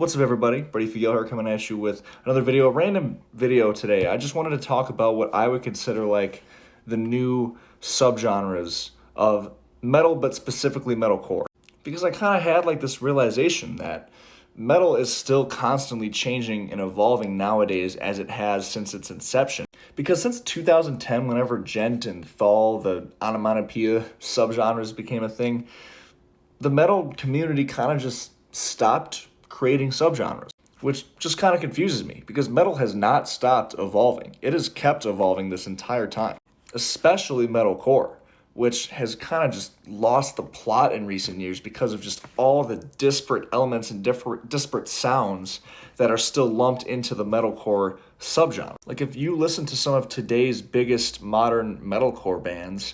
What's up, everybody? Brady Figo here, coming at you with another video, a random video today. I just wanted to talk about what I would consider like the new subgenres of metal, but specifically metalcore. Because I kind of had like this realization that metal is still constantly changing and evolving nowadays as it has since its inception. Because since 2010, whenever gent and thal, the onomatopoeia subgenres became a thing, the metal community kind of just stopped creating subgenres, which just kind of confuses me because metal has not stopped evolving. It has kept evolving this entire time, especially metalcore, which has kind of just lost the plot in recent years because of just all the disparate elements and disparate sounds that are still lumped into the metalcore subgenre. Like if you listen to some of today's biggest modern metalcore bands,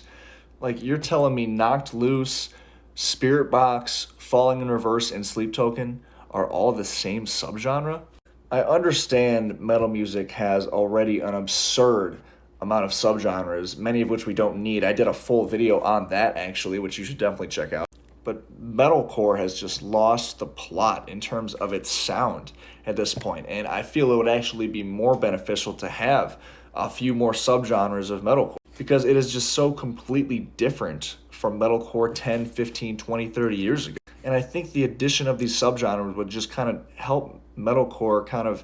like you're telling me Knocked Loose, Spirit Box, Falling in Reverse, and Sleep Token are all the same subgenre? I understand metal music has already an absurd amount of subgenres, many of which we don't need. I did a full video on that actually, which you should definitely check out. But metalcore has just lost the plot in terms of its sound at this point, and I feel it would actually be more beneficial to have a few more subgenres of metalcore because it is just so completely different from metalcore 10, 15, 20, 30 years ago. And I think the addition of these subgenres would just kind of help metalcore kind of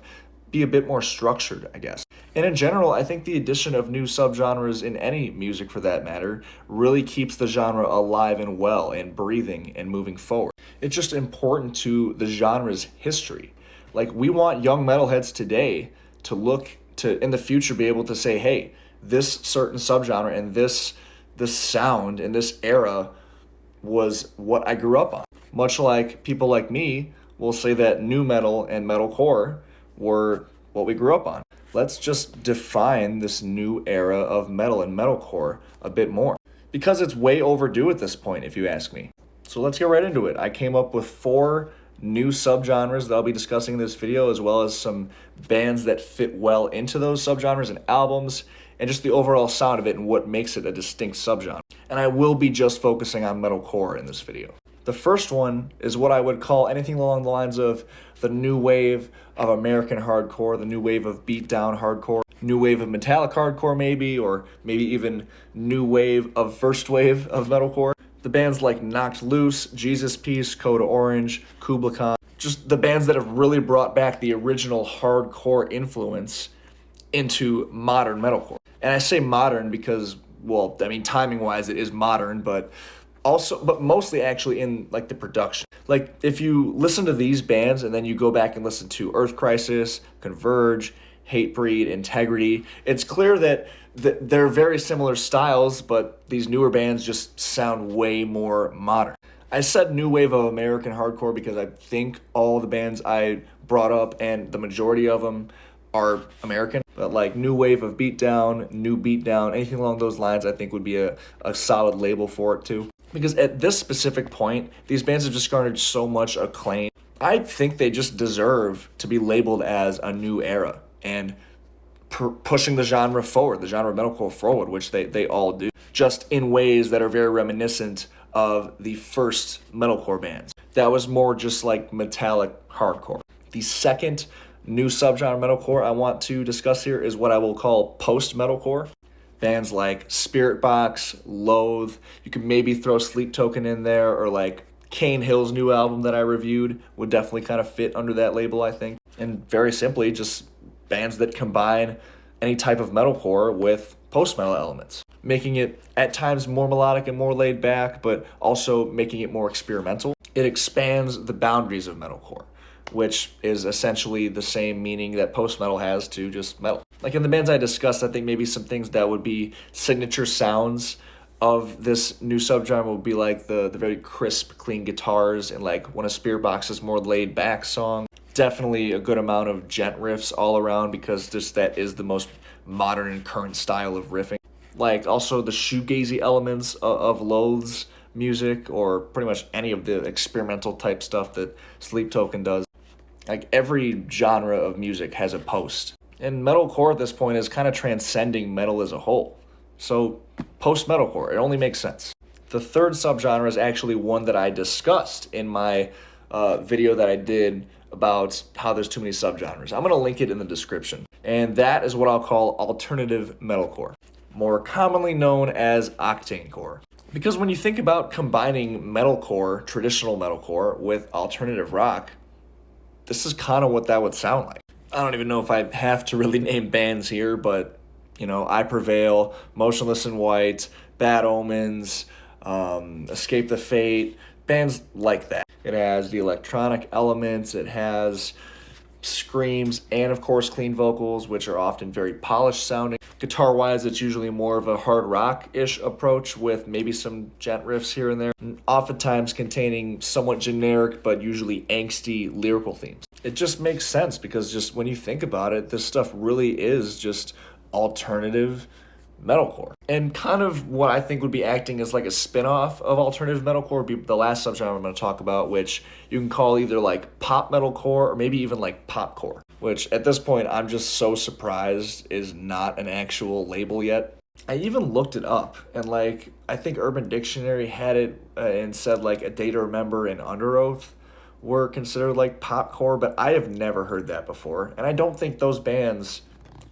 be a bit more structured, I guess. And in general, I think the addition of new subgenres in any music for that matter really keeps the genre alive and well and breathing and moving forward. It's just important to the genre's history. Like we want young metalheads today to look to in the future be able to say, hey, this certain subgenre and this sound in this era was what I grew up on. Much like people like me will say that nu metal and metalcore were what we grew up on. Let's just define this new era of metal and metalcore a bit more because it's way overdue at this point, if you ask me. So let's get right into it. I came up with 4 new subgenres that I'll be discussing in this video, as well as some bands that fit well into those subgenres and albums, and just the overall sound of it and what makes it a distinct subgenre. And I will be just focusing on metalcore in this video. The first one is what I would call anything along the lines of the new wave of American hardcore, the new wave of beatdown hardcore, new wave of metallic hardcore maybe, or maybe even new wave of first wave of metalcore. The bands like Knocked Loose, Jesus Piece, Coda Orange, Kubla Khan, just the bands that have really brought back the original hardcore influence into modern metalcore. And I say modern because, well, I mean, timing-wise it is modern, but mostly actually in like the production. Like if you listen to these bands and then you go back and listen to Earth Crisis, Converge, Hatebreed, Integrity, it's clear that they're very similar styles, but these newer bands just sound way more modern. I said new wave of American hardcore because I think all the bands I brought up and the majority of them are American, but like new wave of beatdown, new beatdown, anything along those lines I think would be a solid label for it too. Because at this specific point, these bands have just garnered so much acclaim. I think they just deserve to be labeled as a new era and pushing the genre forward, the genre of metalcore forward, which they all do, just in ways that are very reminiscent of the first metalcore bands. That was more just like metallic hardcore. The second new subgenre metalcore I want to discuss here is what I will call post-metalcore. Bands like Spirit Box, Loathe, you could maybe throw Sleep Token in there, or like Cane Hill's new album that I reviewed would definitely kind of fit under that label, I think. And very simply, just bands that combine any type of metalcore with post-metal elements, making it at times more melodic and more laid back, but also making it more experimental. It expands the boundaries of metalcore, which is essentially the same meaning that post-metal has to just metal. Like in the bands I discussed, I think maybe some things that would be signature sounds of this new subgenre would be like the very crisp, clean guitars, and like when a Spirit Box is more laid back song. Definitely a good amount of gent riffs all around because just that is the most modern and current style of riffing. Like also the shoegazy elements of Loathe's music, or pretty much any of the experimental type stuff that Sleep Token does. Like every genre of music has a post. And metalcore at this point is kind of transcending metal as a whole. So post-metalcore, it only makes sense. The third subgenre is actually one that I discussed in my video that I did about how there's too many subgenres. I'm going to link it in the description. And that is what I'll call alternative metalcore, more commonly known as octanecore. Because when you think about combining metalcore, traditional metalcore, with alternative rock, this is kind of what that would sound like. I don't even know if I have to really name bands here, but I Prevail, Motionless in White, Bad Omens, Escape the Fate, bands like that. It has the electronic elements, it has screams, and of course clean vocals, which are often very polished sounding. Guitar-wise, it's usually more of a hard rock-ish approach with maybe some gent riffs here and there, and oftentimes containing somewhat generic but usually angsty lyrical themes. It just makes sense because just when you think about it, this stuff really is just alternative metalcore. And kind of what I think would be acting as like a spin-off of alternative metalcore would be the last subgenre I'm going to talk about, which you can call either like pop metalcore or maybe even like popcore, which at this point I'm just so surprised is not an actual label yet. I even looked it up, and like I think Urban Dictionary had it and said like A Day to Remember and Under Oath were considered like popcore, but I have never heard that before, and I don't think those bands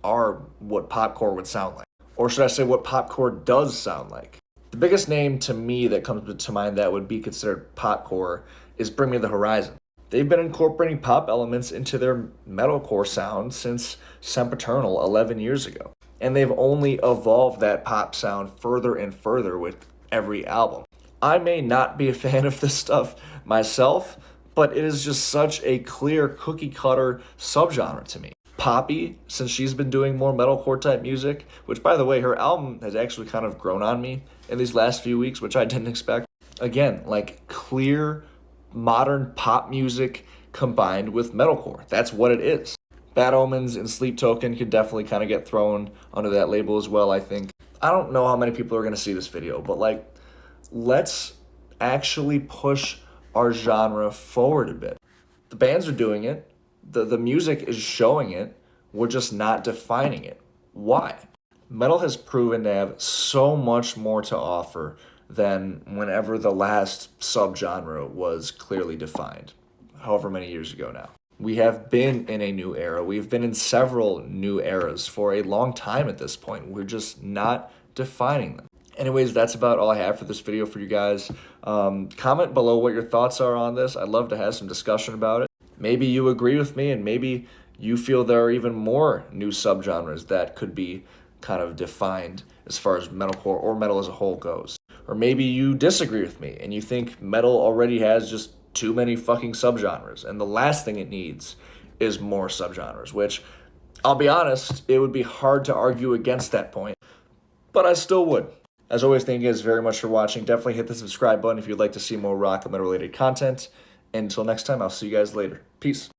are what popcore would sound like. Or should I say what popcore does sound like? The biggest name to me that comes to mind that would be considered popcore is Bring Me the Horizon. They've been incorporating pop elements into their metalcore sound since Sempiternal 11 years ago. And they've only evolved that pop sound further and further with every album. I may not be a fan of this stuff myself, but it is just such a clear cookie cutter subgenre to me. Poppy, since she's been doing more metalcore type music, which by the way, her album has actually kind of grown on me in these last few weeks, which I didn't expect. Again, like clear, modern pop music combined with metalcore. That's what it is. Bad Omens and Sleep Token could definitely kind of get thrown under that label as well, I think. I don't know how many people are going to see this video, but like, let's actually push our genre forward a bit. The bands are doing it. The music is showing it. We're just not defining it. Why? Metal has proven to have so much more to offer than whenever the last subgenre was clearly defined, however many years ago now. We have been in a new era. We've been in several new eras for a long time at this point. We're just not defining them. Anyways, that's about all I have for this video for you guys. Comment below what your thoughts are on this. I'd love to have some discussion about it. Maybe you agree with me, and maybe you feel there are even more new subgenres that could be kind of defined as far as metalcore or metal as a whole goes. Or maybe you disagree with me and you think metal already has just too many fucking subgenres, and the last thing it needs is more subgenres, which, I'll be honest, it would be hard to argue against that point, but I still would. As always, thank you guys very much for watching. Definitely hit the subscribe button if you'd like to see more rock and metal related content. And until next time, I'll see you guys later. Peace.